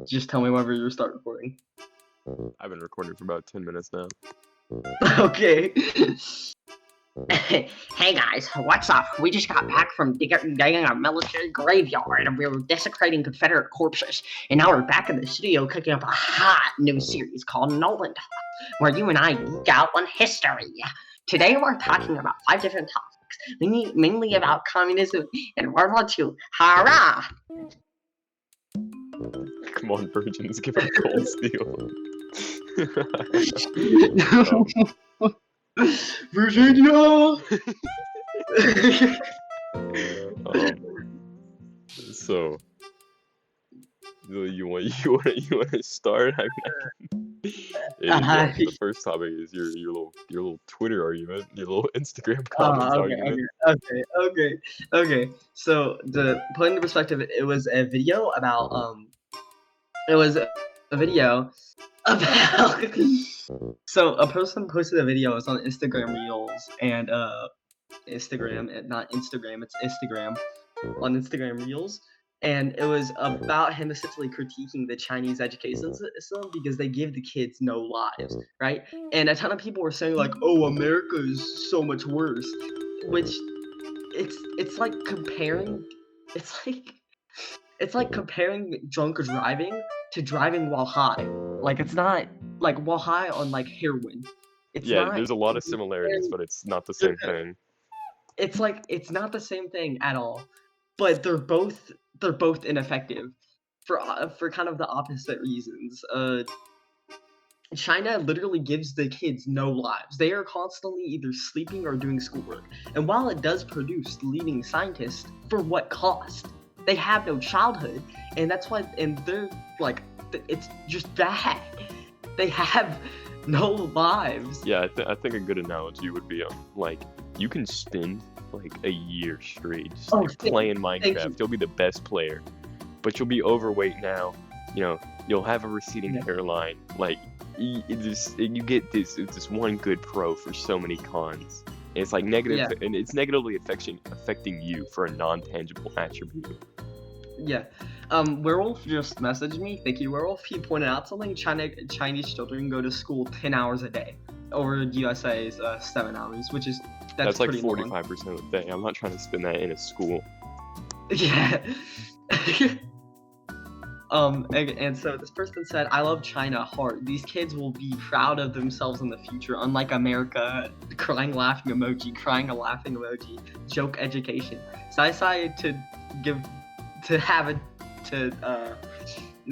Just tell me whenever you start recording. I've been recording for about 10 minutes now. Okay. Hey guys, what's up? We just got back from digging a military graveyard and we were desecrating Confederate corpses. And now we're back in the studio cooking up a hot new series called Nolan, where you and I geek out on history. Today we're talking about 5 different topics, mainly about communism and World War II. Hurrah! Come on, virgins, give it cold steel. Virginia! So you want to start? I mean, the first topic is your little Twitter argument, your little Instagram comments argument. Okay. So to put into perspective, it was a video about so a person posted a video. It's on Instagram Reels and not Instagram, it's Instagram on Instagram Reels. And it was about him essentially critiquing the Chinese education system because they give the kids no lives, right? And a ton of people were saying like, "Oh, America is so much worse," which it's like comparing drunk driving to driving while high. Like it's not like while high on like heroin. There's a lot of similarities, but it's not the same thing. It's like it's not the same thing at all. But they're both ineffective for kind of the opposite reasons. China literally gives the kids no lives. They are constantly either sleeping or doing schoolwork. And while it does produce leading scientists, for what cost? They have no childhood, and that's why. And they're like, it's just bad. They have no lives. Yeah, I think a good analogy would be like you can spend like a year straight just playing Minecraft. You'll be the best player, but you'll be overweight now. You'll have a receding hairline. Like you get this one good pro for so many cons. And it's like negative, and it's negatively affecting you for a non-tangible attribute. Yeah. Werewolf just messaged me. Thank you, Werewolf. He pointed out something. Chinese children go to school 10 hours a day over USA's 7 hours, which is that's like 45% of the day. I'm not trying to spend that in a school. Yeah. And so this person said, "I love China hard. These kids will be proud of themselves in the future, unlike America." Crying, laughing emoji, joke education. So I decided to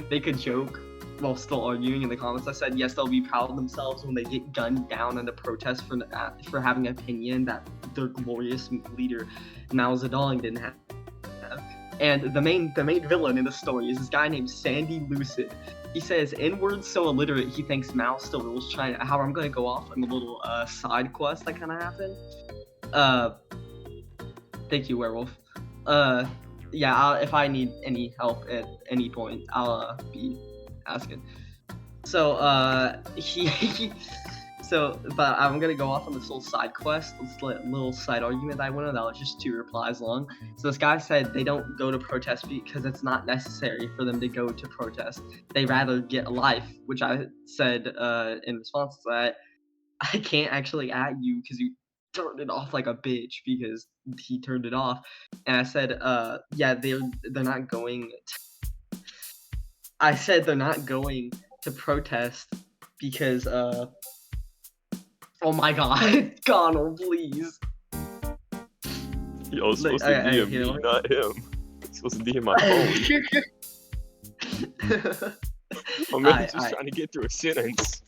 make a joke while still arguing in the comments. I said, yes, they'll be proud of themselves when they get gunned down in the protest for having an opinion that their glorious leader Mao Zedong didn't have. And the main villain in the story is this guy named Sandy Lucid. He says, N-word so illiterate he thinks Mao still rules China. However, I'm going to go off on a little side quest that kind of happened. Thank you, Werewolf. If I need any help at any point, I'll be asking. So, but I'm gonna go off on this little side quest, this little side argument that I went on that was just 2 replies long. So this guy said they don't go to protest because it's not necessary for them to go to protest. They rather get a life, which I said in response to that, I can't actually at you because you turned it off like a bitch because he turned it off. And I said, they're not going I said they're not going to protest because oh my god, Connell, please. Yo, supposed to DM me, not him. Supposed to DM my phone. I'm just trying to get through a sentence.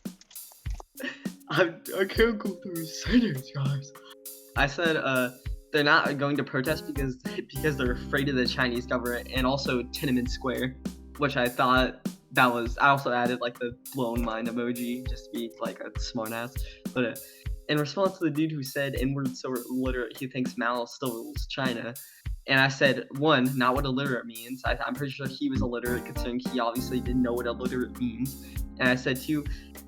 I can't go through a sentence, guys. I said they're not going to protest because they're afraid of the Chinese government, and also Tiananmen Square, which I thought that was. I also added like the blown mind emoji just to be like a smartass. But in response to the dude who said N-word so illiterate he thinks Mao still rules China, and I said, 1, not what illiterate means. I'm pretty sure he was illiterate considering he obviously didn't know what illiterate means. And I said, 2,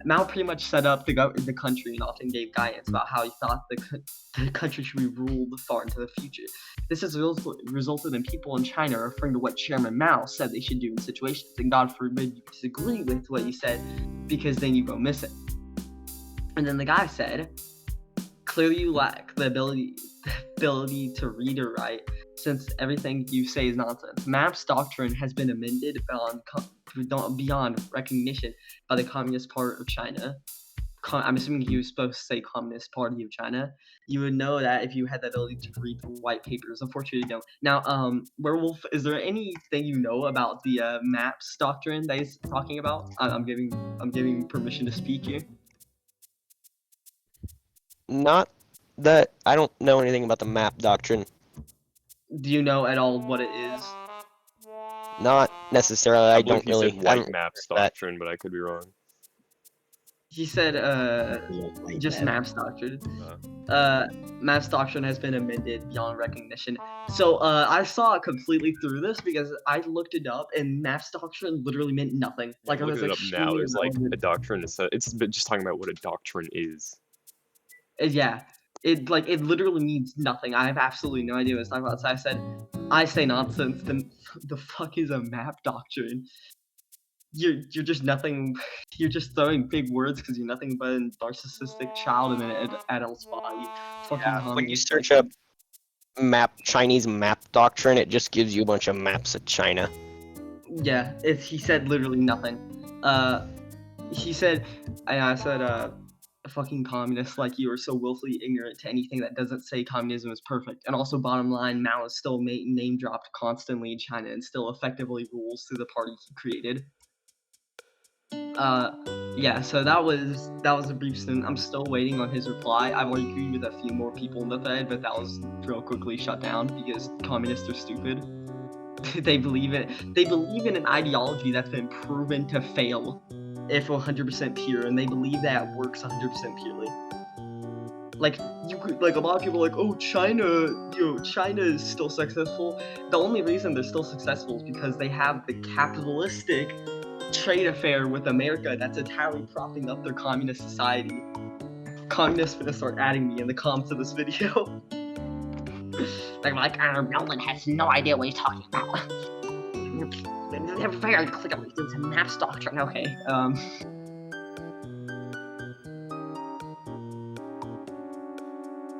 Mao pretty much set up the country and often gave guidance about how he thought the country should be ruled far into the future. This has resulted in people in China referring to what Chairman Mao said they should do in situations, and God forbid you disagree with what he said, because then you go missing. And then the guy said, clearly you lack the ability to read or write, since everything you say is nonsense. Map's doctrine has been amended beyond recognition by the Communist Party of China. I'm assuming he was supposed to say Communist Party of China. You would know that if you had the ability to read the white papers. Unfortunately, you don't. Now, Werewolf, is there anything you know about the Maps doctrine that he's talking about? I'm giving permission to speak here. Not that I don't know anything about the map doctrine. Do you know at all what it is? Not necessarily. I don't he really. said white maps doctrine, but I could be wrong. He said just Maps doctrine. Maps doctrine has been amended beyond recognition. So I saw completely through this because I looked it up, and Maps doctrine literally meant nothing. Like, I'm looking it up now. There's like a doctrine. It's just talking about what a doctrine is. Yeah, it literally means nothing. I have absolutely no idea what it's talking about. So I said, I say nonsense. Then the fuck is a map doctrine? You're just nothing. You're just throwing big words because you're nothing but a narcissistic child in an adult's body. Yeah, when you search up Chinese map doctrine, it just gives you a bunch of maps of China. Yeah, he said literally nothing. He said, I said, fucking communists like you are so willfully ignorant to anything that doesn't say communism is perfect. And also, bottom line, Mao is still name dropped constantly in China and still effectively rules through the party he created. Yeah, so that was a brief stint. I'm still waiting on his reply. I've already agreed with a few more people in the thread, but that was real quickly shut down because communists are stupid. They believe in an ideology that's been proven to fail if 100% pure, and they believe that it works 100% purely. Like a lot of people are like, oh, China is still successful. The only reason they're still successful is because they have the capitalistic trade affair with America that's entirely propping up their communist society. Communists gonna start adding me in the comments of this video. They're like, Nolan has no idea what he's talking about. They're very clear. It's a Maps doctrine. Okay.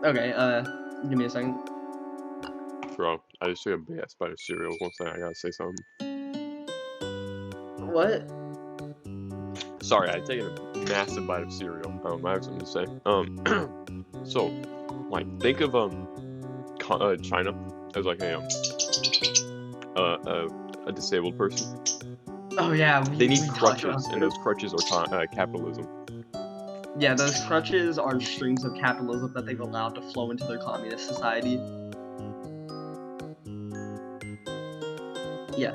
Okay. Give me a second. Bro, I just took a big ass bite of cereal. One second, I gotta say something. What? Sorry, I taken a massive bite of cereal. I have something to say. So, like, think of China as like a disabled person. Oh yeah. They need crutches, and those crutches are capitalism. Yeah, those crutches are streams of capitalism that they've allowed to flow into their communist society. Yeah.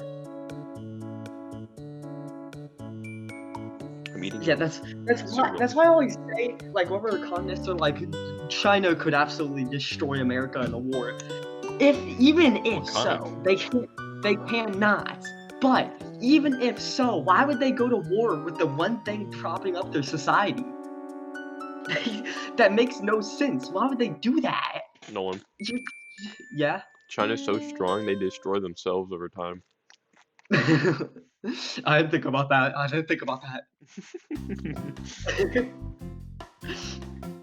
Yeah, that's why I always say, like, whenever communists are like, China could absolutely destroy America in a war. Even if so, they cannot. But even if so, why would they go to war with the one thing propping up their society? That makes no sense. Why would they do that? Nolan. Yeah? China's so strong, they destroy themselves over time. I didn't think about that.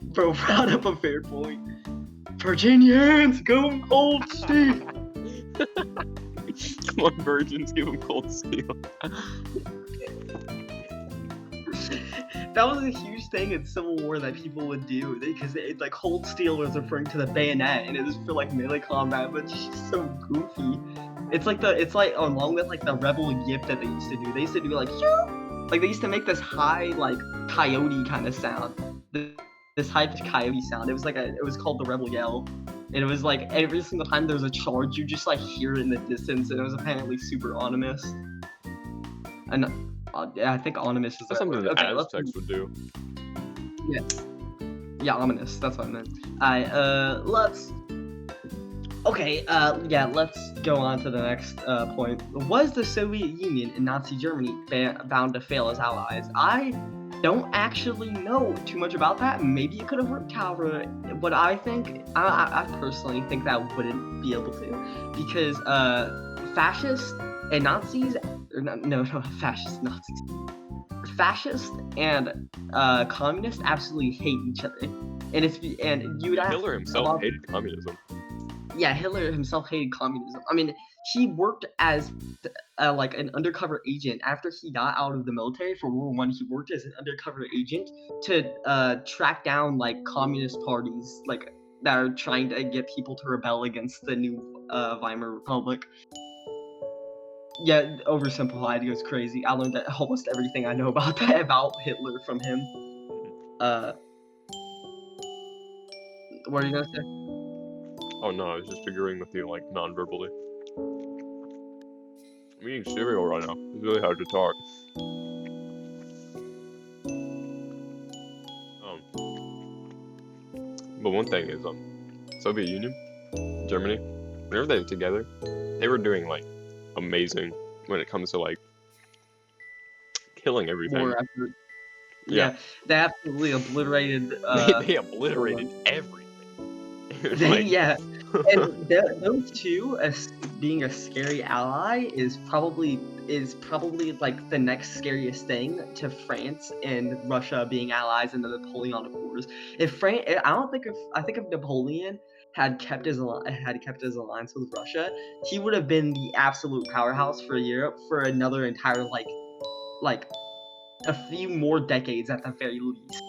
Bro brought up a fair point. Virginians, go cold steel. Come on, virgins, give them cold steel. That was a huge thing in Civil War that people would do, because like cold steel was referring to the bayonet, and it was for like melee combat, but it's just so goofy. It's like along with like the rebel yip that they used to do. They used to do like they used to make this high like coyote kind of sound. This high coyote sound. It was called the rebel yell. And it was like every single time there was a charge, you just like hear it in the distance, and it was apparently super ominous. And yeah, I think ominous is something the Aztecs would do. Yeah, ominous. That's what I meant. Let's go on to the next point. Was the Soviet Union and Nazi Germany bound to fail as allies? I don't actually know too much about that. Maybe it could have worked. However, what I think, I personally think that wouldn't be able to, because fascists and Nazis, or no, fascists, Nazis, fascists and communists absolutely hate each other, and you would ask Hitler himself hated communism. Yeah, Hitler himself hated communism. I mean, he worked as like an undercover agent after he got out of the military for World War I. He worked as an undercover agent to track down like communist parties, like that are trying to get people to rebel against the new Weimar Republic. Yeah, oversimplified, it was crazy. I learned that almost everything I know about that about Hitler from him. What are you gonna say? Oh no, I was just agreeing with you, like, non-verbally. I'm eating cereal right now. It's really hard to talk. But one thing is, Soviet Union, Germany, whenever they were together, they were doing, like, amazing when it comes to, like, killing everything. War effort. Yeah, they absolutely obliterated. They obliterated everything. Like, Yeah, and those two, as being a scary ally, is probably like the next scariest thing to France and Russia being allies in the Napoleonic Wars. I think if Napoleon had kept his alliance with Russia, he would have been the absolute powerhouse for Europe for another entire like a few more decades at the very least.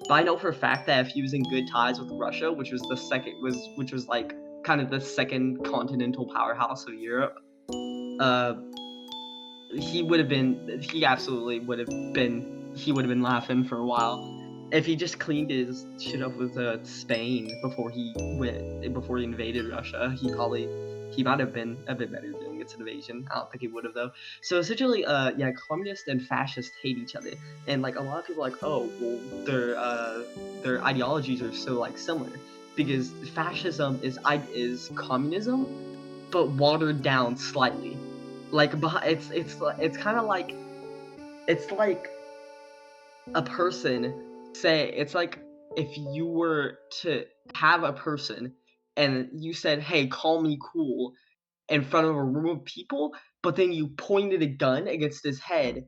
But I know for a fact that if he was in good ties with Russia, which was like kind of the second continental powerhouse of Europe, he absolutely would have been laughing for a while. If he just cleaned his shit up with Spain before he invaded Russia, he might have been a bit better during its invasion. I don't think he would have though. So essentially, yeah, communists and fascists hate each other, and like a lot of people are like, oh, well, their ideologies are so like similar, because fascism is communism, but watered down slightly. Like it's kind of like it's like a person it's like if you were to have a person and you said, hey, call me cool, in front of a room of people, but then you pointed a gun against his head.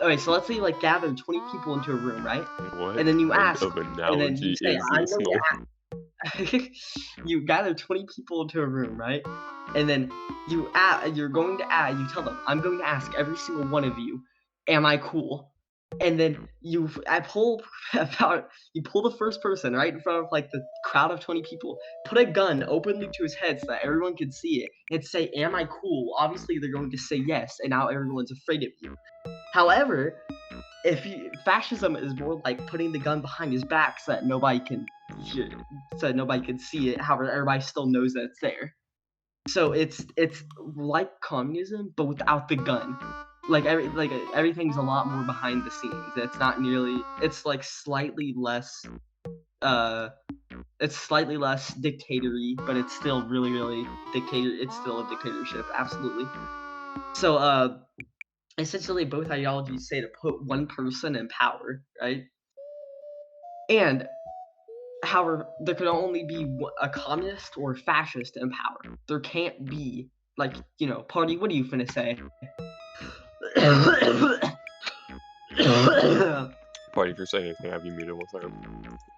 Okay, so let's say you like gathered 20 people into a room, right? what And then you kind ask, of and then you analogy say, is I'm this, going Nolan? to you gather 20 people into a room, right? And then you tell them, I'm going to ask every single one of you, am I cool? And then you pull the first person right in front of like the crowd of 20 people, put a gun openly to his head so that everyone can see it, and say, am I cool? Obviously they're going to say yes, and now everyone's afraid of you. However, fascism is more like putting the gun behind his back so that nobody can hear it, so that nobody can see it. However, everybody still knows that it's there. So it's like communism, but without the gun. Like everything's a lot more behind the scenes. It's not nearly. It's like slightly less. It's slightly less dictatory, but it's still really dictator. It's still a dictatorship, absolutely. So essentially both ideologies say to put one person in power, right? And however, there could only be a communist or a fascist in power. There can't be like, party. What are you finna say? Party, if you're saying anything, have you muted 1 second?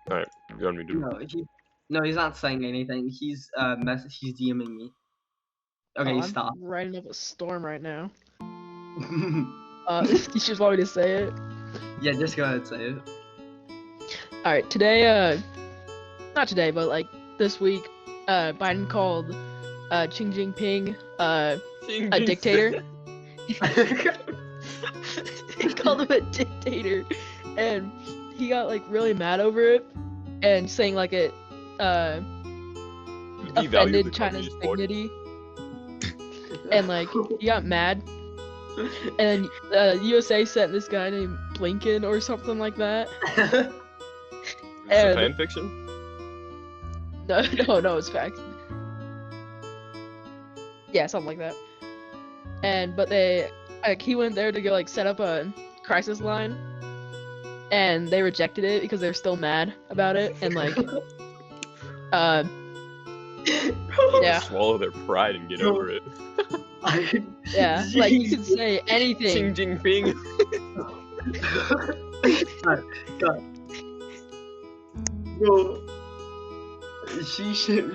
Alright, you want me to? No, he's not saying anything. He's he's DMing me. Okay, I'm stop. writing up a storm right now. You just want me to say it? Yeah, just go ahead and say it. Alright, today, not today, but like this week, Biden called Xi Jinping a dictator. He called him a dictator, and he got like really mad over it, and saying like it offended China's dignity, and like he got mad, and then USA sent this guy named Blinken or something like that. Is this a fan fiction? No, it's fact. Yeah, something like that. But he went there to go like set up a crisis line, and they rejected it because they're still mad about it, and like, yeah, Swallow their pride and get Bro. over it. yeah, like you can say Xi anything. Jinping. God. Bro.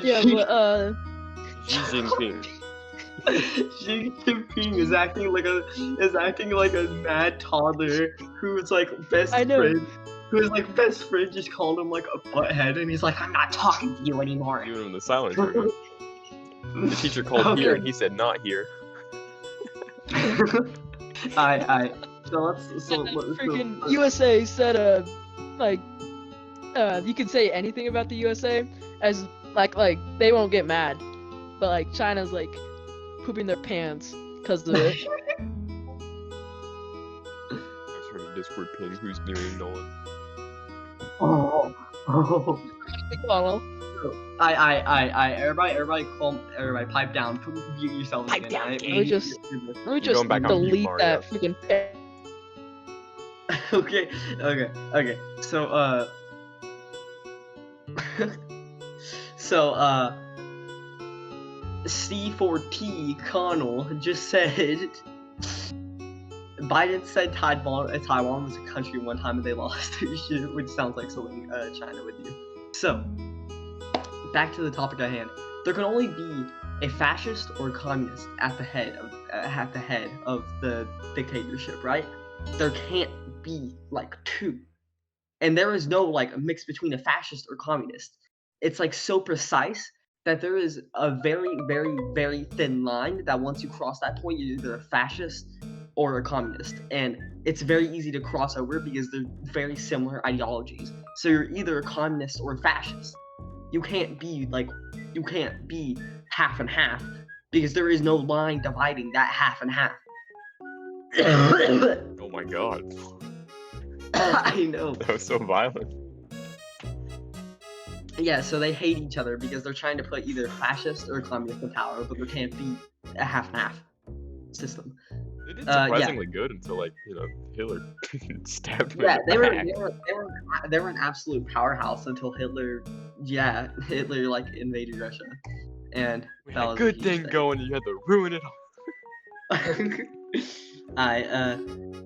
Yeah, but Xi Jinping. Xi Jinping is acting like a mad toddler who's like best I know. friend. Who's like best friend just called him like a butthead, and he's like, I'm not talking to you anymore. Giving him the silent treatment. The teacher called here and he said not here. I. So Freaking USA said like you can say anything about the USA as like they won't get mad, but like China's like pooping their pants because of it. I was heard a Discord ping. Who's nearing Nolan? Oh. Well, Everybody pipe down. Mute yourselves Pipe again. down, Right? gang. let me just going back on mute, delete Mario. that freaking. Okay. So, C4T Connell just said Biden said Taiwan was a country one time and they lost their shit, which sounds like something China would do. So, back to the topic at hand. There can only be a fascist or a communist at the head of the dictatorship, right? There can't be like two. And there is no like mix between a fascist or communist. It's like so precise that there is a very, very, very thin line that once you cross that point, you're either a fascist or a communist. And it's very easy to cross over because they're very similar ideologies. So you're either a communist or a fascist. You can't be half and half because there is no line dividing that half and half. Oh my god. I know. That was so violent. Yeah, so they hate each other because they're trying to put either fascist or communist in power, but there can't be a half and half system. They did surprisingly good until Hitler stabbed him in the back. They were an absolute powerhouse until Hitler like invaded Russia, and We that had a was good huge thing going, you had to ruin it all.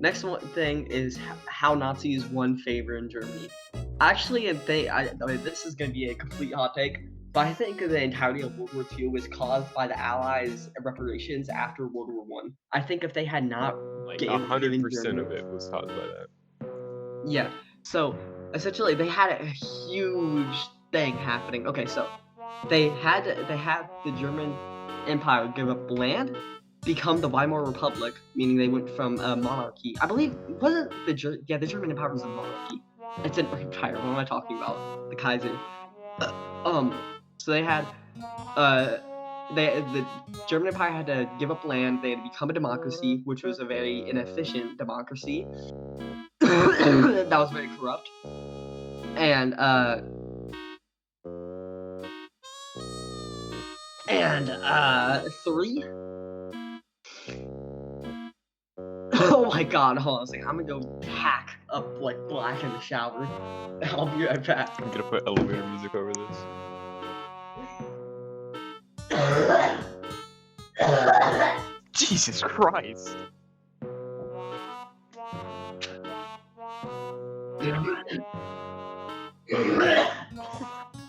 Next one thing is how Nazis won favor in Germany. Actually, this is gonna be a complete hot take, but I think the entirety of World War II was caused by the Allies' reparations after World War One. I think if they had not, Like given 100% Germany- of it was caused by that. Yeah. So essentially, they had a huge thing happening. Okay, so they had the German Empire give up land, become the Weimar Republic, meaning they went from a monarchy. I believe wasn't the German Empire was a monarchy. It's an empire. What am I talking about? The Kaiser. So they had the German Empire had to give up land. They had to become a democracy, which was a very inefficient democracy. That was very corrupt. And three. Oh my god, hold on a second. I'm gonna go hack up like black in the shower. I'll be right back. I'm gonna put elevator music over this. Jesus Christ!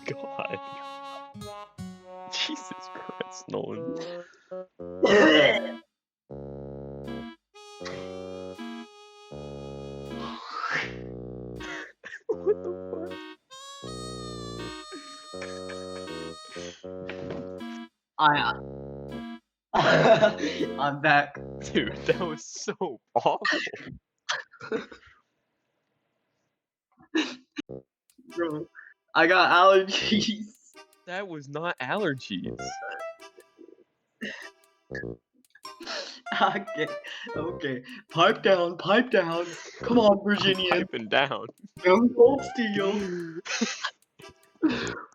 God. Jesus Christ, Nolan. What the I'm back. fuck? Dude, that was so awful. Bro, I got allergies. That was not allergies. Okay. Pipe down. Come on, Virginia. Piping down. Young Cold Steel.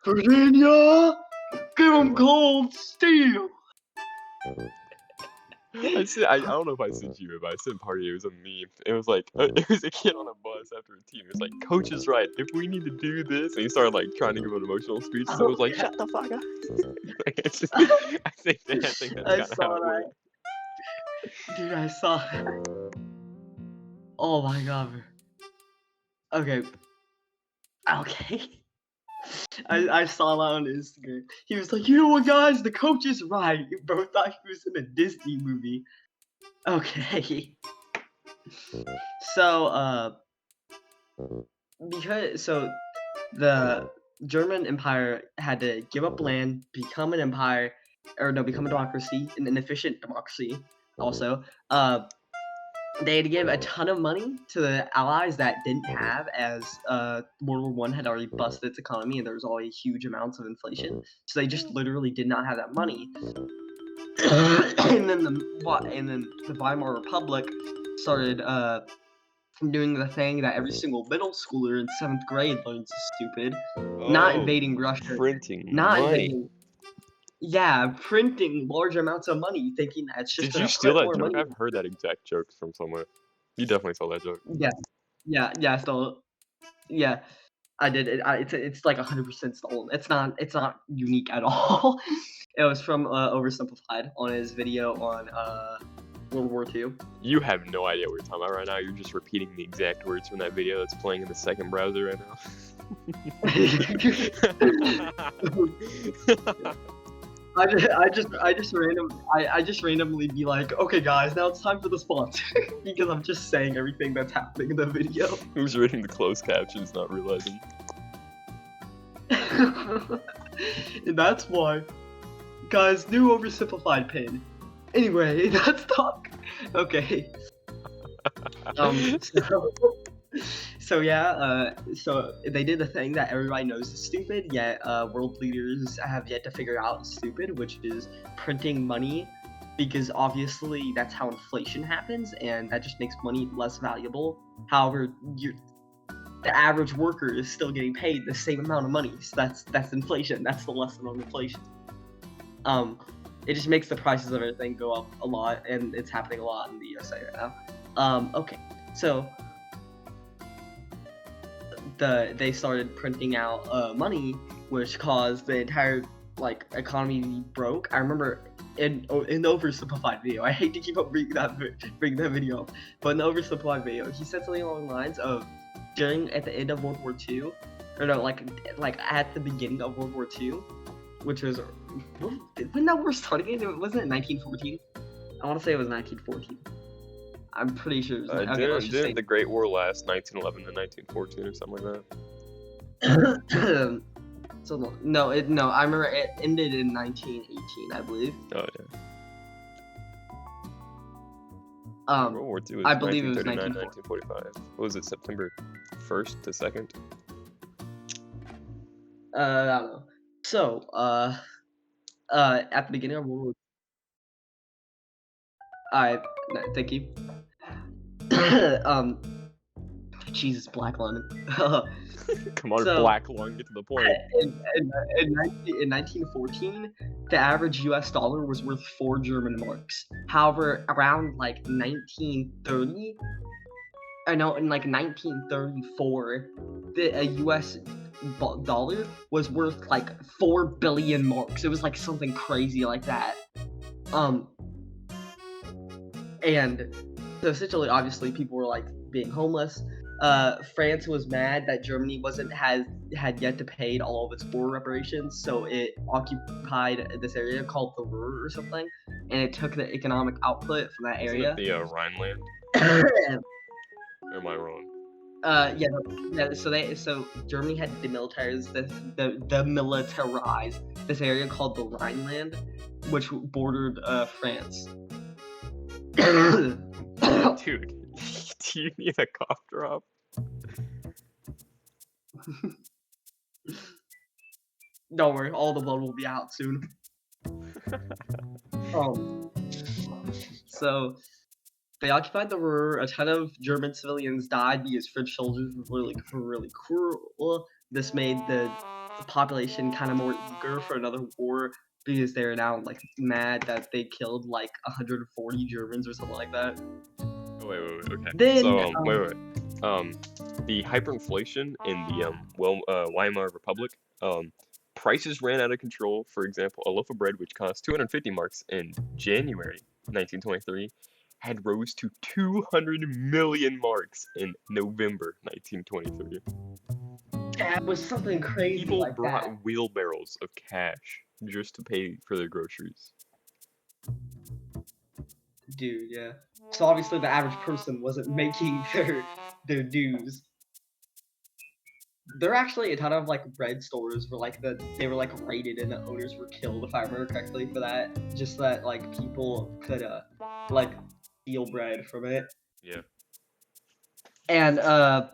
Virginia, give him Cold Steel. I don't know if I sent you it, but I sent Party. It was a meme. It was like it was a kid on a bus. loss after a team. He was like, "Coach is right. If we need to do this," and he started like trying to give an emotional speech. So I was like, "Shut the fuck up." Like, it's just, I think that's I kind of saw how it that. went. Dude, I saw that. Oh my god. Okay. Okay. I saw that on Instagram. He was like, you know what, guys? The coach is right. Bro thought he was in a Disney movie. Okay. So, the German Empire had to give up land, become an empire, or no, become a democracy, an inefficient democracy. Also, they had to give a ton of money to the allies that didn't have, as World War I had already busted its economy and there was already huge amounts of inflation. So they just literally did not have that money. and then the Weimar Republic started doing the thing that every single middle schooler in 7th grade learns is stupid. Not invading Russia. Printing Not money. invading. Yeah, printing large amounts of money, thinking that it's just Did gonna you steal print that more joke? money. I've heard that exact joke from somewhere. You definitely stole that joke. Yeah. So yeah, I did it. It's like 100% stolen. It's not unique at all. It was from Oversimplified on his video on World War II. You have no idea what you're talking about right now. You're just repeating the exact words from that video that's playing in the second browser right now. I just randomly be like, okay guys, now it's time for the sponsor because I'm just saying everything that's happening in the video. Who's reading the closed captions, not realizing? And that's why, guys, new oversimplified pin. Anyway, let's talk. Okay. So yeah, so they did the thing that everybody knows is stupid, yet world leaders have yet to figure out is stupid, which is printing money, because obviously that's how inflation happens, and that just makes money less valuable. However, the average worker is still getting paid the same amount of money, so that's inflation. That's the lesson on inflation. It just makes the prices of everything go up a lot, and it's happening a lot in the USA right now. Okay, so they started printing out money, which caused the entire economy to be broke. I remember in the oversimplified video. I hate to keep up bringing that video up, but in the oversimplified video, he said something along the lines of at the end of World War II, or no, like at the beginning of World War II, which was when that war started. Wasn't it 1914? I want to say it was 1914. I'm pretty sure. It was Didn't the Great War last 1911 to 1914 or something like that? So no. I remember it ended in 1918, I believe. Oh yeah. World War II was I believe it was 1945. What was it? September 1st to 2nd? I don't know. So at the beginning of World War. Thank you. Jesus, Black London. Come on, Black Lung, get to the point. In 1914, the average U.S. dollar was worth 4 German marks. However, around 1930, in 1934, a U.S. dollar was worth 4 billion marks. It was something crazy like that. And so essentially, obviously, people were being homeless. France was mad that Germany had yet to pay all of its war reparations, so it occupied this area called the Ruhr or something, and it took the economic output from that area. Isn't it the Rhineland? Or am I wrong? Yeah. So Germany had demilitarized this area called the Rhineland, which bordered France. Dude, do you need a cough drop? Don't worry, all the blood will be out soon. So they occupied the Ruhr. A ton of German civilians died because French soldiers were really cruel. This made the population kind of more eager for another war, because they're now mad that they killed 140 Germans or something like that. Wait, okay. Then, So wait. the hyperinflation in the Weimar Republic, prices ran out of control. For example, a loaf of bread which cost 250 marks in January 1923 had rose to 200 million marks in November 1923. Yeah, it was something crazy People like brought that. wheelbarrows of cash just to pay for their groceries. Dude, yeah. So obviously the average person wasn't making their dues. There are actually a ton of like bread stores where like they were like raided and the owners were killed, if I remember correctly, for that. Just that like people could like steal bread from it. Yeah. And I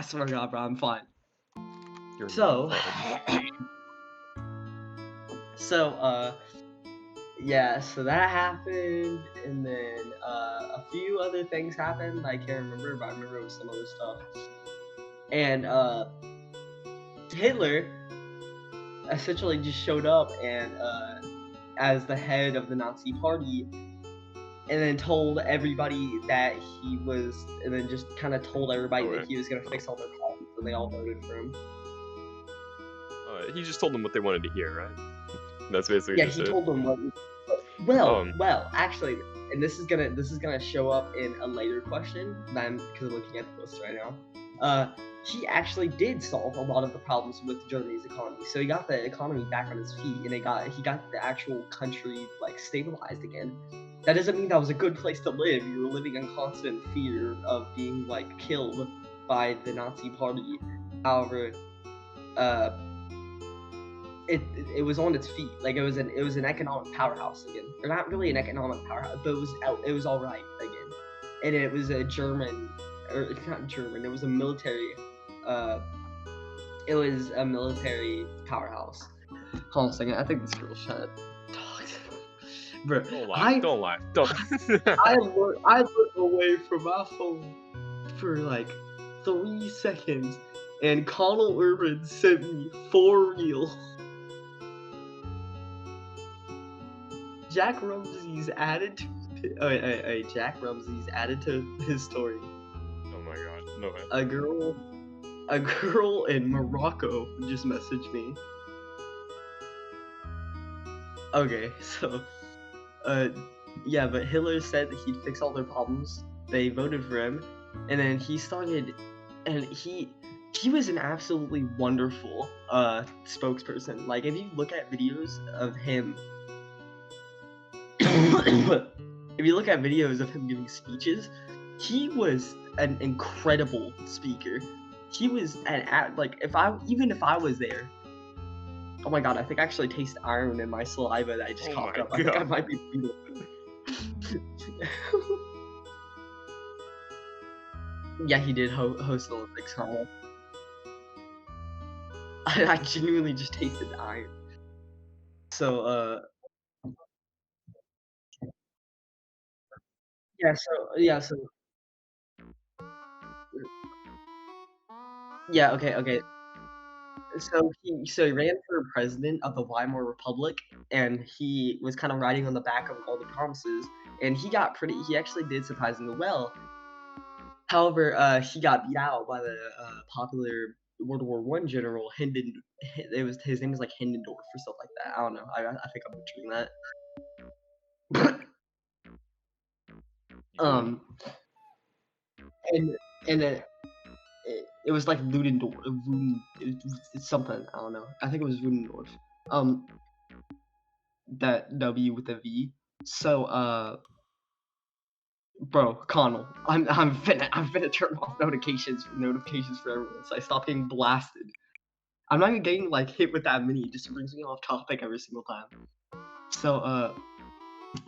swear to God, bro, I'm fine. You're So not fine. so yeah, so that happened, and then a few other things happened. I can't remember, but I remember it was some other stuff. And Hitler essentially just showed up and as the head of the Nazi Party, and then told everybody that he was, and then just kind of told everybody that he was gonna fix all their problems, and they all voted for him. He just told them what they wanted to hear, right? That's basically Yeah, just he it. told them what. Well, actually, and this is gonna show up in a later question. Because I'm looking at the list right now. He actually did solve a lot of the problems with Germany's economy. So he got the economy back on his feet, and he got the actual country like stabilized again. That doesn't mean that was a good place to live. You were living in constant fear of being like killed by the Nazi Party. However, it was on its feet. Like it was an economic powerhouse again. Or not really an economic powerhouse, but it was all right again. And it was a German, or not German. It was a military. It was a military powerhouse. Hold on a second. I think this girl shut. Bro, Don't lie. Don't. I looked away from my phone for like 3 seconds, and Connell Urban sent me 4 reels. Jack Rumsey's added to Jack Rumsey's added to his story. Oh my God, no way. A girl in Morocco just messaged me. Okay, so yeah, but Hitler said that he'd fix all their problems. They voted for him, and then he started, and he was an absolutely wonderful spokesperson. Like if you look at videos of him. If you look at videos of him giving speeches, he was an incredible speaker. He was like if I was there. Oh my God, I think I actually taste iron in my saliva that I just coughed up. I think I might be fetal. Yeah, he did host the Olympics, Carl. I genuinely just tasted iron. So yeah, okay. So he ran for president of the Weimar Republic, and he was kind of riding on the back of all the promises, and he actually did surprisingly well. However, he got beat out by the popular World War I general his name was like Hindenburg or stuff like that. I don't know. I think I'm butchering that. And then it was like Ludendorff, it's something, I don't know. I think it was Ludendorff. That W with a V. So bro, Connell, I'm finna turn off notifications for everyone, so I stop getting blasted. I'm not even getting like hit with that many. It just brings me off topic every single time. So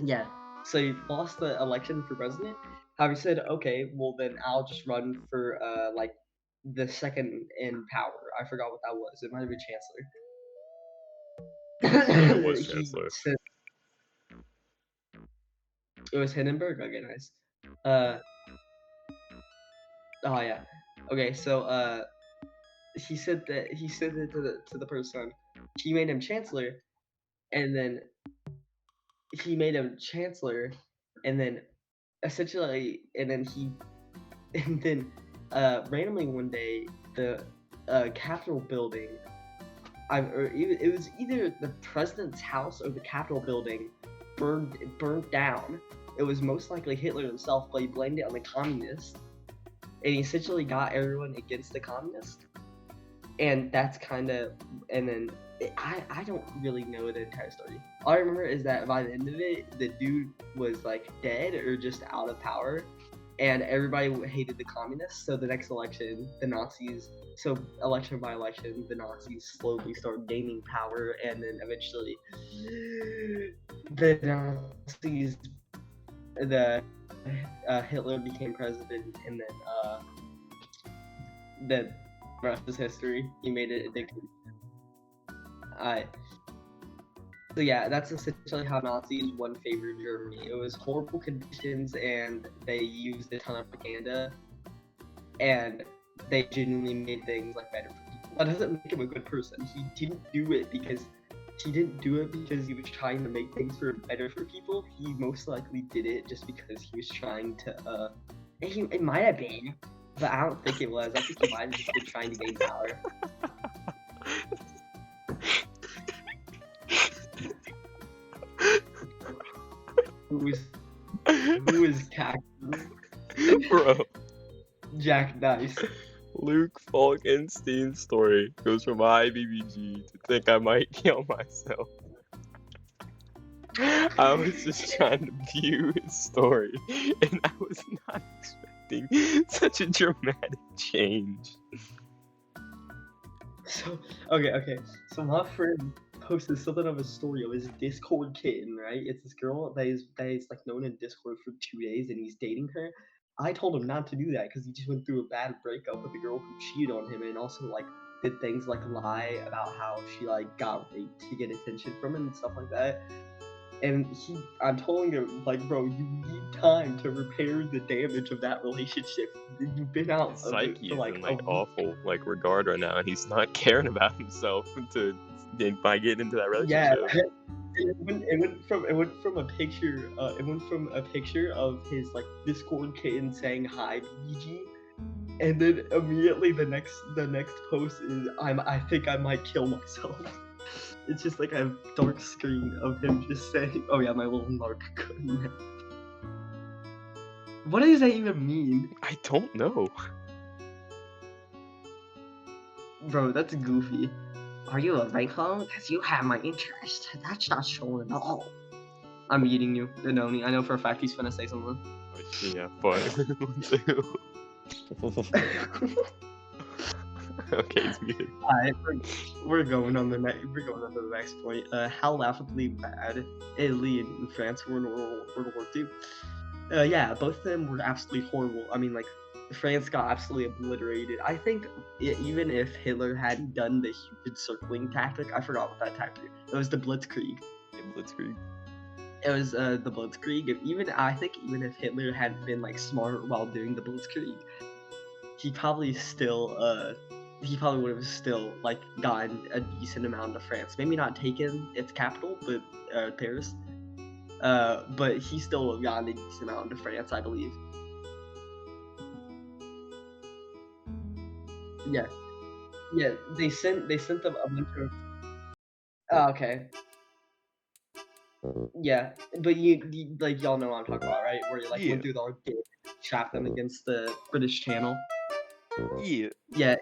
yeah. So he lost the election for president. However, he said, okay, well then I'll just run for like the second in power. I forgot what that was. It might have been chancellor. It was chancellor. It was Hindenburg. Okay, nice. Oh yeah. Okay, so he said that to the person. He made him chancellor, and then essentially, and then randomly one day the Capitol building, it was either the president's house or the Capitol building burned down. It was most likely Hitler himself, but he blamed it on the communists, and he essentially got everyone against the communists. And that's kind of, and then I don't really know the entire story. All I remember is that by the end of it, the dude was like dead or just out of power, and everybody hated the communists. So the next election, the Nazis, so election by election, the Nazis slowly started gaining power, and then eventually the Nazis, Hitler became president, and then the rest is history. He made it addictive. So yeah, that's essentially how Nazis won favor in Germany. It was horrible conditions, and they used a ton of propaganda, and they genuinely made things like better for people. That doesn't make him a good person. He didn't do it because he was trying to make things better for people. He most likely did it just because he was trying to. It might have been, but I don't think it was. I think he might have just been trying to gain power. Who is Jack? Bro. Jack Nice. Luke Falkenstein's story goes from IBBG to think I might kill myself. I was just trying to view his story, and I was not expecting such a dramatic change. So, okay. So my friend posted something of a story of his Discord kitten, right? It's this girl that is like known in Discord for 2 days, and he's dating her. I told him not to do that because he just went through a bad breakup with a girl who cheated on him, and also like did things like lie about how she like got raped to get attention from him and stuff like that. And I'm telling him, like, bro, you need time to repair the damage of that relationship. You've been out His of it psyche for is like in a like week. awful like regard right now, and he's not caring about himself by getting into that Yeah, relationship. it went from a picture of his like Discord kitten saying hi BBG, and then immediately the next post is I think I might kill myself. It's just like a dark screen of him just saying, "Oh yeah, my little narc couldn't." What does that even mean, I don't know. bro? That's goofy. Are you a Raycon? Because you have my interest. That's not showing at all. I'm eating you, Denoni. I know for a fact he's gonna say something. Oh, yeah, but okay, it's good. Alright, we're going on to the next point. How laughably bad Italy and France were in World War II. Yeah, both of them were absolutely horrible. I mean, like, France got absolutely obliterated. I think even if Hitler hadn't done the human circling tactic, I forgot what that tactic. It was the Blitzkrieg. Yeah, Blitzkrieg. It was the Blitzkrieg. I think even if Hitler hadn't been like smart while doing the Blitzkrieg, he probably would have still like gotten a decent amount of France. Maybe not taken its capital, but Paris. But he still would have gotten a decent amount of France, I believe. Yeah, they sent them a bunch of. Oh, okay. Yeah, but you like y'all know what I'm talking about, right? Where you like Yeah. went through the arcade, trapped them against the British Channel. Yeah. Yeah,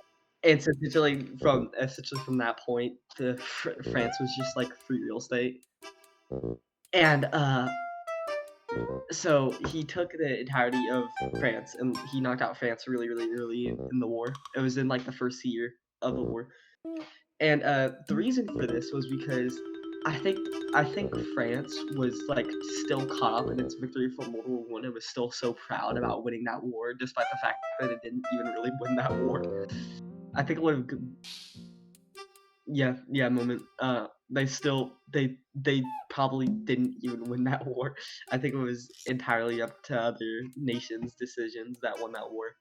it's essentially from that point, France was just like free real estate, and so he took the entirety of France and he knocked out France really early in the war. It was in like the first year of the war, and the reason for this was because I think France was like still caught up in its victory from World War I and was still so proud about winning that war, despite the fact that it didn't even really win that war. I think it would have. Yeah, moment. They probably didn't even win that war. I think it was entirely up to other nations' decisions that won that war.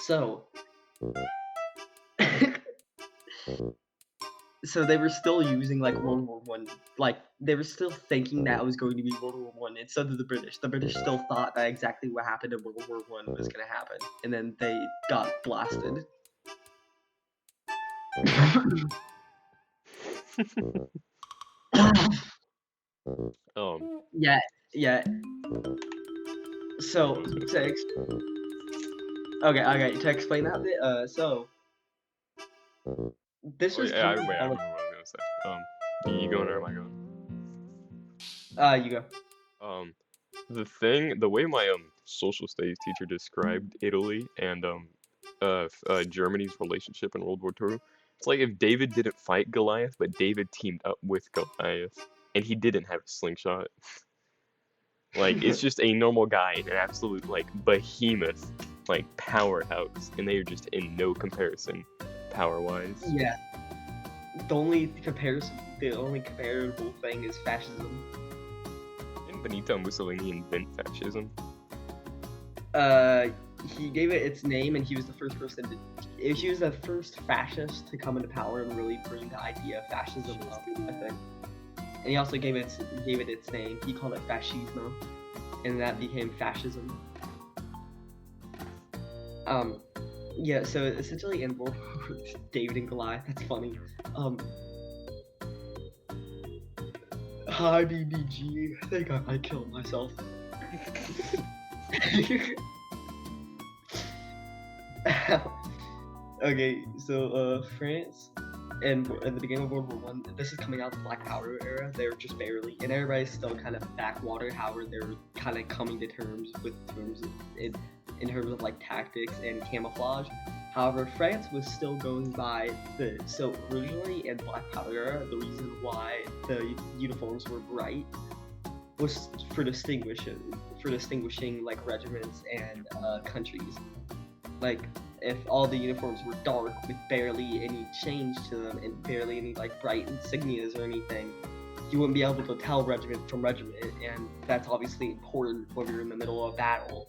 So so they were still using like World War One, like they were still thinking that it was going to be World War One, and so did the British. The British still thought that exactly what happened in World War One was gonna happen, and then they got blasted. Yeah, yeah. So okay, to explain that bit, so this was yeah, I totally remember what I was gonna say. You going or am I going? you go. The way my social studies teacher described Italy and Germany's relationship in World War II, it's like if David didn't fight Goliath, but David teamed up with Goliath, and he didn't have a slingshot. Like it's just a normal guy, an absolute like behemoth, like powerhouse, and they are just in no comparison, power-wise. Yeah. The only comparable thing is fascism. Didn't Benito Mussolini invent fascism? He gave it its name, and he was the first person to. He was the first fascist to come into power and really bring the idea of fascism up, I think. And he also gave it its name. He called it fascismo, and that became fascism. Yeah. So essentially, in World War David and Goliath. That's funny. Hi BBG. I think I might kill myself. Okay, so France and at the beginning of World War One, this is coming out of the Black Powder era. They were just barely, and everybody's still kind of backwater. However, they're kind of coming to terms with in terms of like tactics and camouflage. However, France was still going by so originally in Black Powder era, the reason why the uniforms were bright was for distinguishing like regiments and countries. Like if all the uniforms were dark with barely any change to them and barely any like bright insignias or anything, you wouldn't be able to tell regiment from regiment, and that's obviously important when you're in the middle of a battle.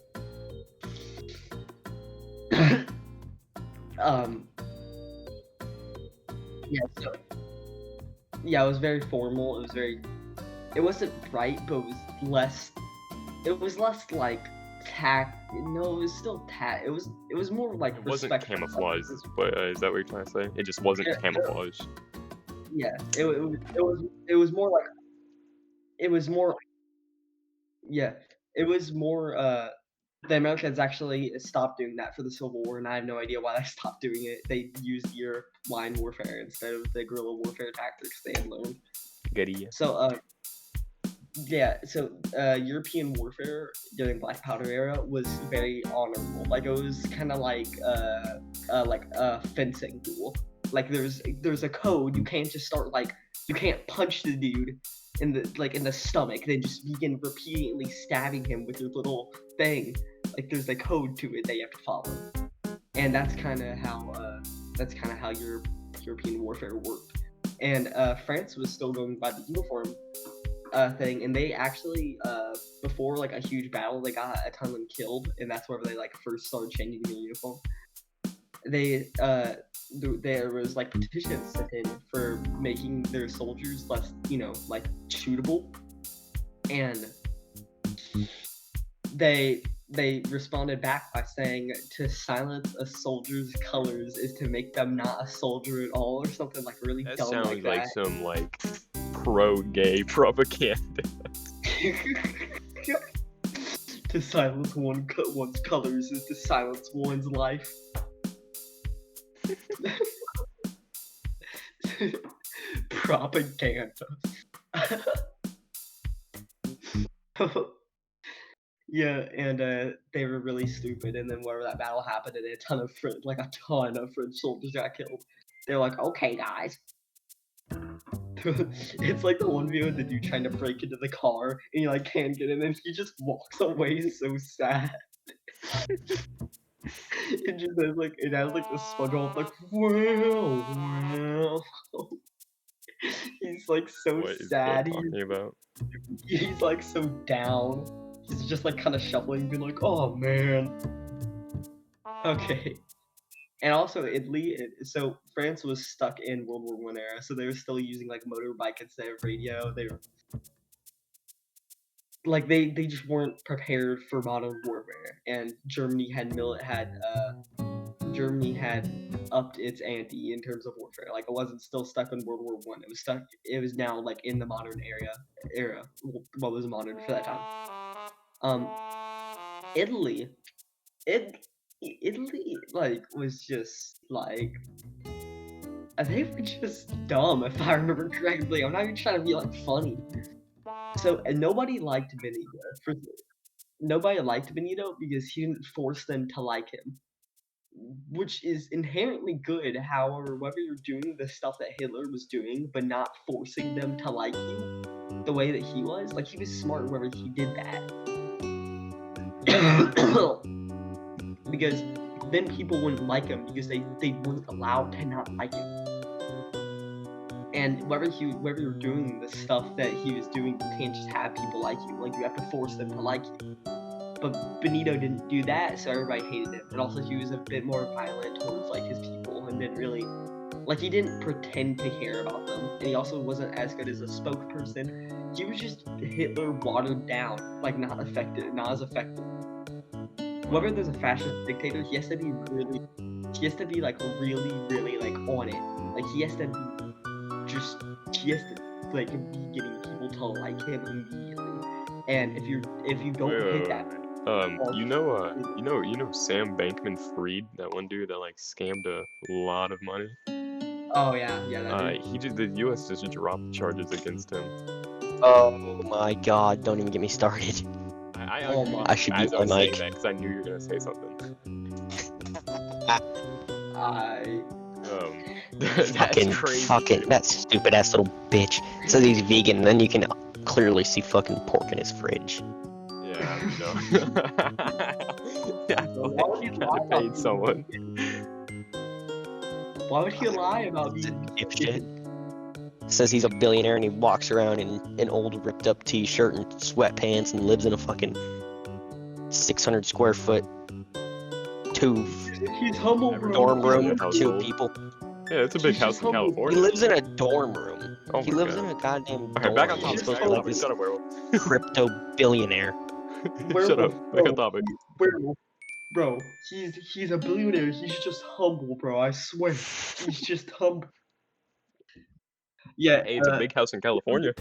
Yeah, it was very formal. It wasn't bright, but it was less like no, it was still it was more like it wasn't camouflage, but is that what you're trying to say? It just wasn't camouflage. Yeah, it was more like the Americans actually stopped doing that for the Civil War, and I have no idea why they stopped doing it. They used your line warfare instead of the guerrilla warfare tactics they had learned. Guerrilla. So, European warfare during Black Powder era was very honorable. Like it was kind of like a fencing duel. Like there's a code. You can't just start you can't punch the dude in the stomach, then just begin repeatedly stabbing him with your little thing. Like there's a code to it that you have to follow, and that's kind of how European warfare worked. And France was still going by the uniform thing, and they actually before like a huge battle, they got a ton of them killed, and that's whenever they like first started changing their uniform. There was like petitions sent in for making their soldiers less, like shootable, and they responded back by saying to silence a soldier's colors is to make them not a soldier at all, or something like really that dumb sounds like like that. some like pro-gay propaganda. To silence one's colors is to silence one's life. Propaganda. Yeah, and they were really stupid. And then whenever that battle happened, and a ton of French soldiers got killed, they're like, "Okay, guys." It's like the one video of the dude trying to break into the car, and he like can't get in, and he just walks away so sad. It just has the SpongeBob like, well. He's like so What is sad. Bud talking about? He's like so down. He's just like kind of shuffling, being like, "Oh man." Okay. And also Italy, so France was stuck in World War One era, so they were still using like motorbike instead of radio. They were like they just weren't prepared for modern warfare, and Germany had upped its ante in terms of warfare. Like it wasn't still stuck in World War One. It was stuck. It was now like in the modern era. What was modern for that time? Um, Italy, it Italy like was just like they were just dumb if I remember correctly. I'm not even trying to be like funny. So and nobody liked Benito because he didn't force them to like him, which is inherently good. However, whether you're doing the stuff that Hitler was doing, but not forcing them to like you the way that he was, like he was smart whether he did that. Because then people wouldn't like him because they weren't allowed to not like him. And whether you're doing the stuff that he was doing, you can't just have people like you. Like you have to force them to like you. But Benito didn't do that, so everybody hated him. And also he was a bit more violent towards like his people and didn't really like he didn't pretend to care about them. And he also wasn't as good as a spokesperson. He was just Hitler watered down, like not as effective. Whether there's a fascist dictator, he has to be like really like on it. Like he has to like be getting people to like him immediately. And if you don't hit that, you know Sam Bankman-Fried, that one dude that like scammed a lot of money. oh yeah, that dude. The U.S. just dropped charges against him. Oh my god, don't even get me started. I should as be I was on saying mic. that because I knew you were gonna say something. That's crazy. Fucking that stupid ass little bitch. Says he's vegan, and then you can clearly see fucking pork in his fridge. Yeah, no. Why would you lie about paid someone. Why would he lie about being Shit. Says he's a billionaire and he walks around in an old ripped up t-shirt and sweatpants and lives in a fucking 600 square foot He's humble, bro. dorm room Yeah, for two people. Yeah, it's a big house in California. He lives in a dorm room. Oh He my lives God. in a goddamn Alright, dorm. back on He's topic. supposed to be like this Shut up, werewolf. crypto billionaire. Shut up. Back on topic. Werewolf. Bro, he's a billionaire. He's just humble, bro. I swear. He's just humble. Yeah, Hey, it's a big house in California.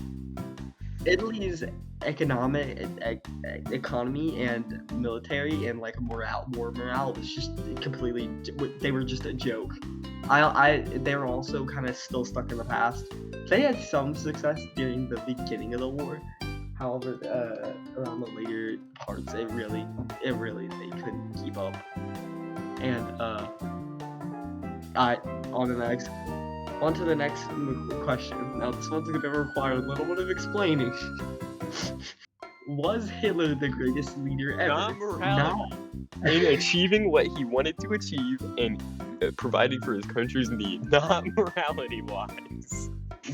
Italy's economy and military and like war morale was just completely. They were just a joke. They were also kind of still stuck in the past. They had some success during the beginning of the war. However, around the later parts, it really they couldn't keep up. And on to the next question. Now this one's gonna require a little bit of explaining. Was Hitler the greatest leader ever? Not morality. In achieving what he wanted to achieve and providing for his country's need, not morality-wise.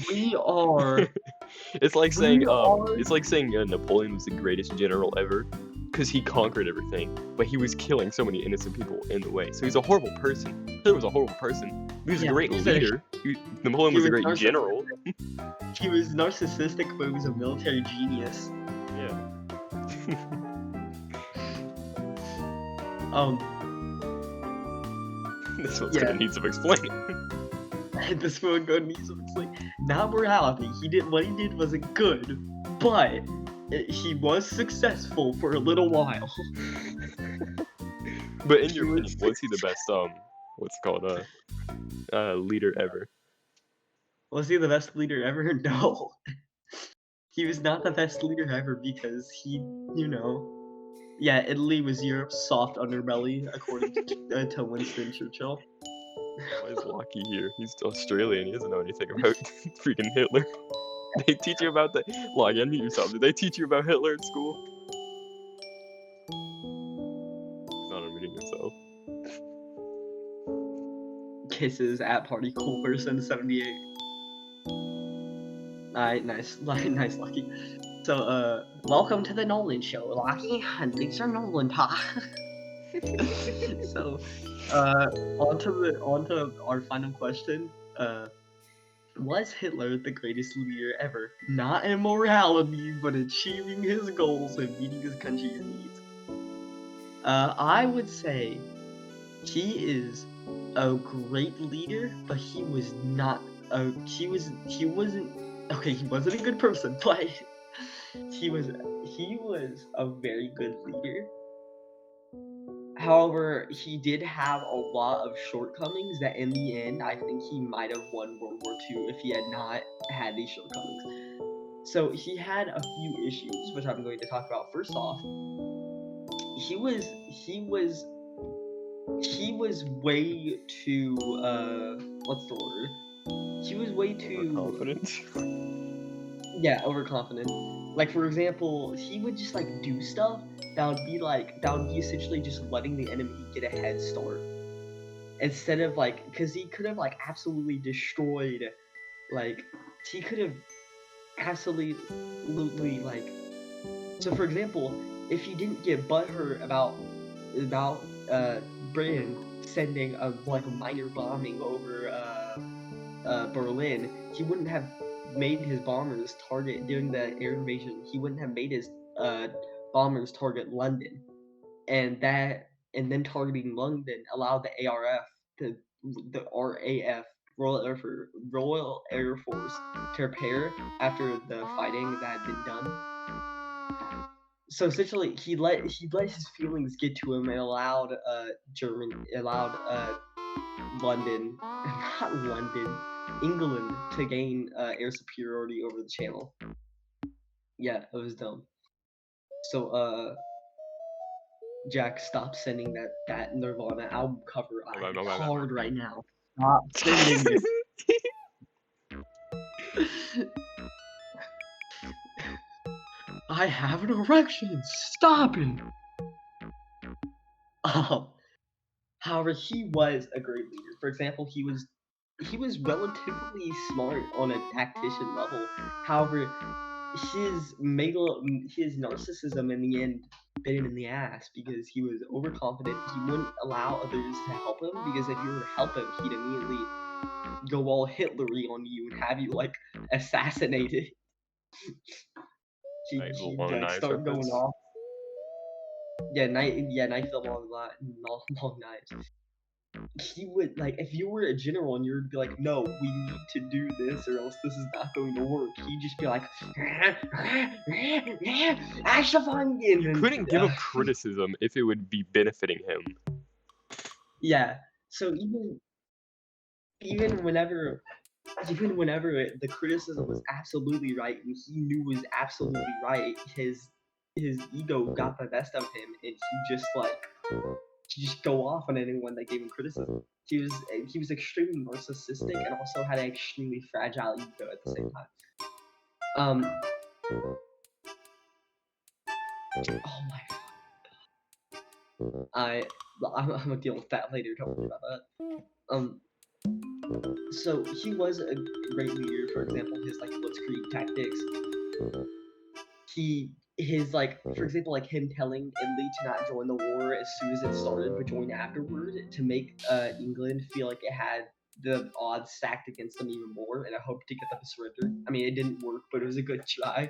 We are. It's like saying Napoleon was the greatest general ever because he conquered everything, but he was killing so many innocent people in the way. So he's a horrible person. Hitler was a horrible person. He was a great leader. Napoleon was a great general. He was narcissistic, but he was a military genius. Yeah. This one's gonna need some explaining. This one gonna need some explaining. Not morality. What he did wasn't good, but he was successful for a little while. But in your opinion, was he the best leader ever? Was he the best leader ever? No. He was not the best leader ever because Italy was Europe's soft underbelly, according to Winston Churchill. Why is Lockie here? He's Australian. He doesn't know anything about freaking Hitler. They teach you about that. Lockie, unmute yourself. Did they teach you about Hitler in school? He's not unmuting himself. Kisses at party cool person 78. Alright, nice, Lucky. So, welcome to the Nolan show, Lucky. And these are Nolan talk. So, onto our final question. Was Hitler the greatest leader ever? Not in morality, but achieving his goals and meeting his country's needs. I would say he is a great leader, but he was not. He wasn't. Okay, he wasn't a good person, but he was a very good leader. However, he did have a lot of shortcomings that in the end, I think he might have won World War II if he had not had these shortcomings. So he had a few issues, which I'm going to talk about. First off, he was way too what's the word? He was way too Confident. Yeah, overconfident. Like, for example, he would just like do stuff that would be essentially just letting the enemy get a head start instead of like, because he could have like absolutely destroyed, like he could have absolutely like. So, for example, if he didn't get butthurt about Britain sending a minor bombing over Berlin, he wouldn't have made his bombers target during the air invasion. He wouldn't have made his bombers target London, and then targeting London allowed the RAF, Royal Air Force, to repair after the fighting that had been done. So essentially, he let his feelings get to him and allowed London, not London, England to gain air superiority over the Channel. Yeah, it was dumb. So Jack, stop sending that Nirvana album cover. I'm hard right now. Stop sending it. I have an erection. Stop it. However, he was a great leader. For example, he was relatively smart on a tactician level. However, his narcissism in the end bit him in the ass because he was overconfident. He wouldn't allow others to help him because if you were to help him, he'd immediately go all Hitlery on you and have you like assassinated. He'd like start going off. Yeah, knife the long knives. He would like if you were a general and you would be like, no, we need to do this or else this is not going to work. He'd just be like, you couldn't give a criticism if it would be benefiting him. Yeah. So even whenever the criticism was absolutely right and he knew was absolutely right, his ego got the best of him and he just go off on anyone that gave him criticism. He was extremely narcissistic and also had an extremely fragile ego at the same time. Oh my god. I'm gonna deal with that later. Don't worry about that. So he was a great leader. For example, his like blitzkrieg tactics. For example, like him telling Italy to not join the war as soon as it started, but join afterward to make England feel like it had the odds stacked against them even more, and I hope to get them to surrender. I mean, it didn't work, but it was a good try,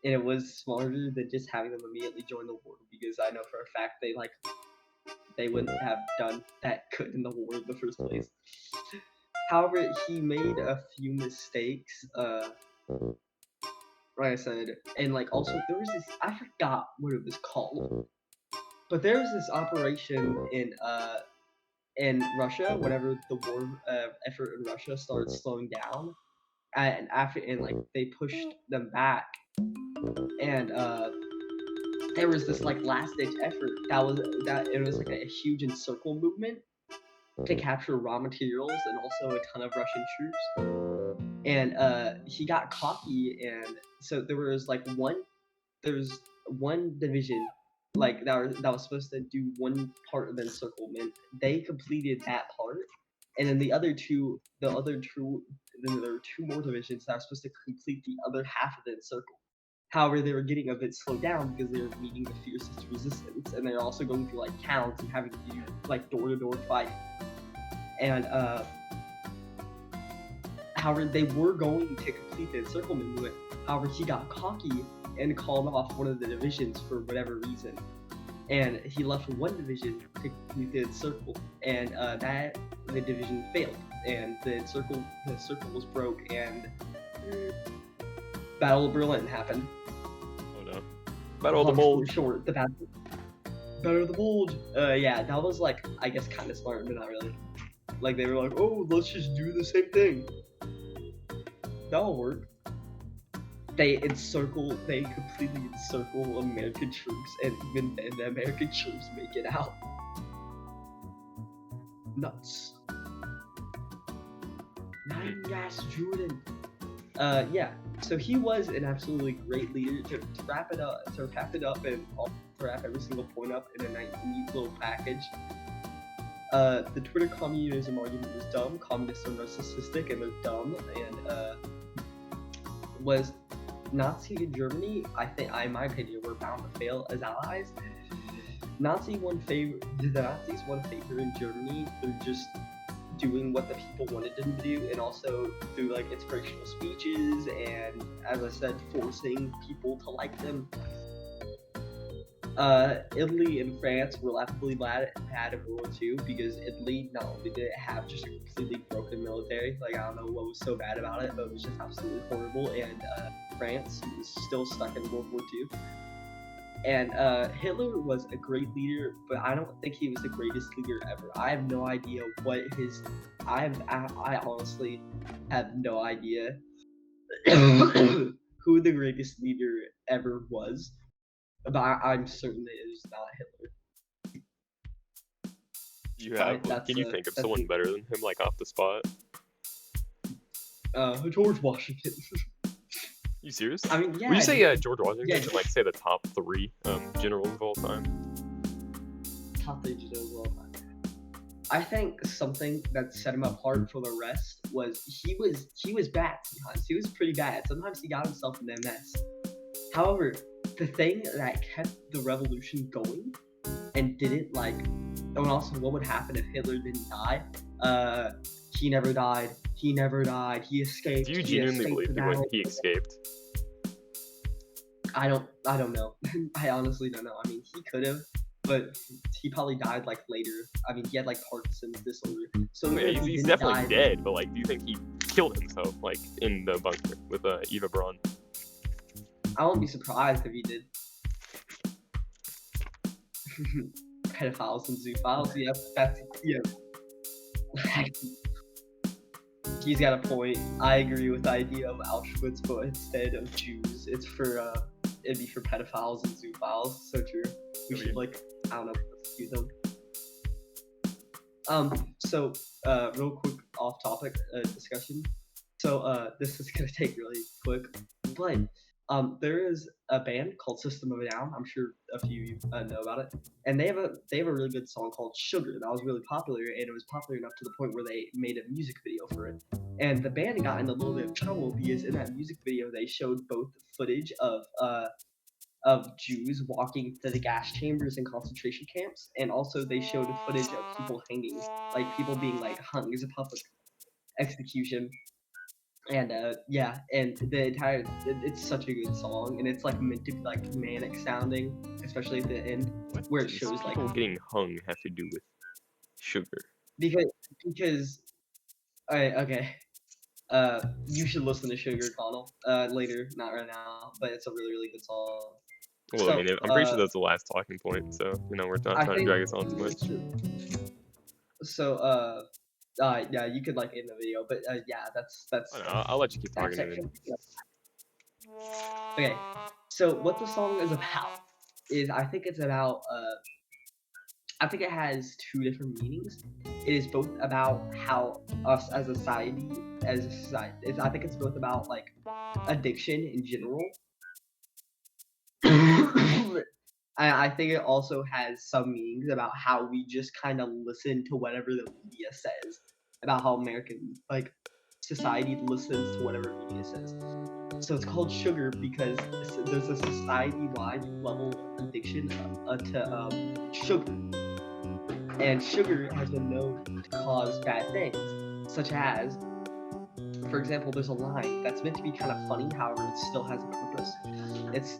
and it was smarter than just having them immediately join the war because I know for a fact they wouldn't have done that good in the war in the first place. However, he made a few mistakes. Like I said, and like also there was this, I forgot what it was called, but there was this operation in Russia whenever the war effort in Russia started slowing down, and like they pushed them back, and there was this like last ditch effort that it was like a huge encircle movement to capture raw materials and also a ton of Russian troops. And he got cocky, and so there was one division like that was supposed to do one part of the encirclement. They completed that part, and then there were two more divisions that were supposed to complete the other half of the encircle. However, they were getting a bit slowed down because they were meeting the fiercest resistance, and they're also going through like towns and having to do like door-to-door fighting. And however, they were going to complete the encirclement movement. However, he got cocky and called off one of the divisions for whatever reason, and he left one division to complete the encircle, and the division failed, and the circle was broke, and Battle of Berlin happened. Oh no! Battle of the Bulge. Short, the Battle of the Bulge. Yeah, that was like, I guess, kind of smart, but not really. Like, they were like, oh, let's just do the same thing. That'll work. They completely encircle American troops, and even then the American troops make it out. Nuts. Nine Gas Jordan. Yeah. So he was an absolutely great leader. To wrap it up, and to wrap every single point up in a neat little package. The Twitter communism argument was dumb. Communists are narcissistic and they're dumb. And was Nazi in Germany, in my opinion, were bound to fail as allies. The Nazis won favor in Germany through just doing what the people wanted them to do, and also through like inspirational speeches and, as I said, forcing people to like them. Italy and France were laughably bad in World War II because Italy not only did it have just a completely broken military, like I don't know what was so bad about it, but it was just absolutely horrible, and France was still stuck in World War II. And Hitler was a great leader, but I don't think he was the greatest leader ever. I have no idea I honestly have no idea who the greatest leader ever was. But I'm certain that it is not Hitler. Can you think of someone better than him, like off the spot? George Washington. You serious? I mean, yeah. When you say George Washington, and like say the top 3 generals of all time. Top 3 generals of all time. I think something that set him apart from the rest was he was bad sometimes. He was pretty bad. Sometimes he got himself in a mess. However, the thing that kept the revolution going and didn't and also what would happen if Hitler didn't die? He never died. He escaped. Do you genuinely believe he escaped? I don't know. I honestly don't know. I mean, he could have, but he probably died later. I mean, he had Parkinson's disorder. So yeah, he's definitely dead. But do you think he killed himself in the bunker with Eva Braun? I won't be surprised if he did. Pedophiles and zoophiles. Yep, He's got a point. I agree with the idea of Auschwitz, but instead of Jews, it'd be for pedophiles and zoophiles. So true. We should I don't know, prosecute them. So real quick off-topic discussion. So this is gonna take really quick, but there is a band called System of a Down. I'm sure a few of you know about it, and they have a really good song called Sugar that was really popular, and it was popular enough to the point where they made a music video for it. And the band got in a little bit of trouble because in that music video they showed both footage of Jews walking to the gas chambers in concentration camps, and also they showed footage of people hanging, people being hung as a public execution. And and the entire it's such a good song, and it's meant to be manic sounding, especially at the end where it shows people getting hung have to do with sugar. Because okay. You should listen to Sugar, Connell, later, not right now, but it's a really, really good song. Well, I mean, I'm pretty sure that's the last talking point, so, we're not trying to drag us on too much. So, yeah, you could, end the video, but, yeah, that's... I'll let you keep talking. Okay, so what the song is about is, I think it's about, I think it has 2 different meanings. It is both about how us as a society, I think it's both about addiction in general. I think it also has some meanings about how we just kind of listen to whatever the media says about how American society listens to whatever media says. So it's called sugar because there's a society-wide level addiction to sugar, and sugar has been known to cause bad things, such as, for example, there's a line that's meant to be kind of funny, however, it still has a purpose. It's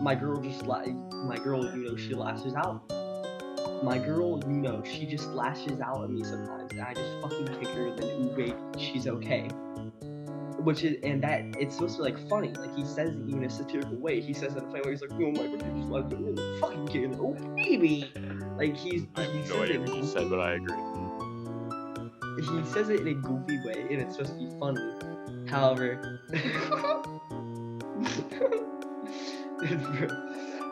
my girl, she lashes out. My girl, she just lashes out at me sometimes, and I just fucking kick her, and then ooh baby, she's okay. It's supposed to be like funny, like he says it in a satirical way. He says it in a funny way. He's like, oh my god, you just lashed out, fucking kick her, oh baby. Like he I have no says idea it. what you said, but I agree. He says it in a goofy way, and it's supposed to be funny. However,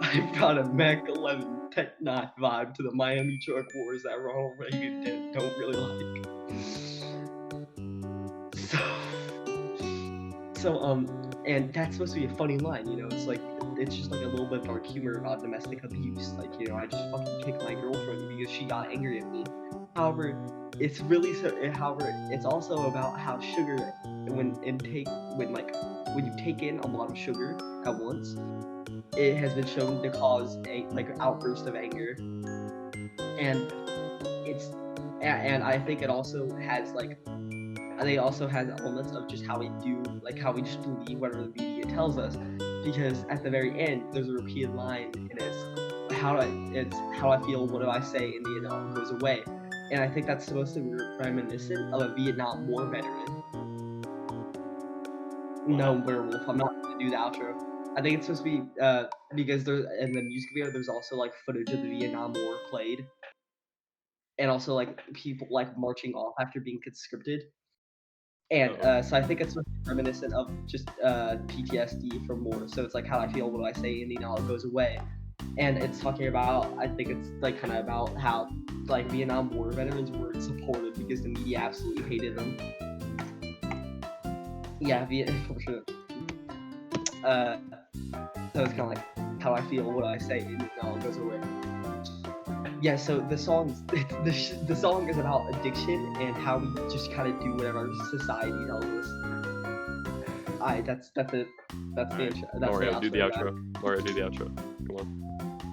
I brought a Mac 11 Tech 9 vibe to the Miami truck wars that Ronald Reagan don't really like. And that's supposed to be a funny line, it's just like a little bit dark humor about domestic abuse. Like, I just fucking kicked my girlfriend because she got angry at me. However, it's also about how sugar, when you take in a lot of sugar at once, it has been shown to cause an outburst of anger, and I think it also has elements of just how we just believe whatever the media tells us, because at the very end there's a repeated line, and it's how I feel, what do I say, and then it all goes away. And I think that's supposed to be reminiscent of a Vietnam War veteran. No, werewolf, I'm not going to do the outro. I think it's supposed to be, because in the music video, there's also, footage of the Vietnam War played. And also, people, marching off after being conscripted. And, so I think it's supposed to be reminiscent of just, PTSD from war. So it's how I feel, what do I say, and then all goes away. And it's talking about, I think it's, kind of about how, Vietnam War veterans weren't supported because the media absolutely hated them. Yeah, for sure. So it's kind of how I feel, what I say, and it all goes away. Yeah, so the song is about addiction and how we just kind of do whatever society tells us. That's it. That's the intro. Mario, do the outro. Mario, do the outro. Come on.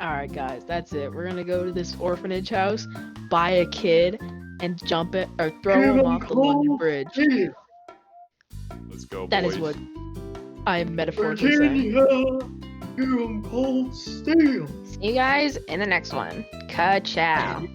Alright guys, that's it. We're gonna go to this orphanage house, buy a kid, and jump it or throw him off the London Bridge. Let's go, boys. That is what I am metaphorically saying. Cold steel. See you guys in the next one. Ka-chow.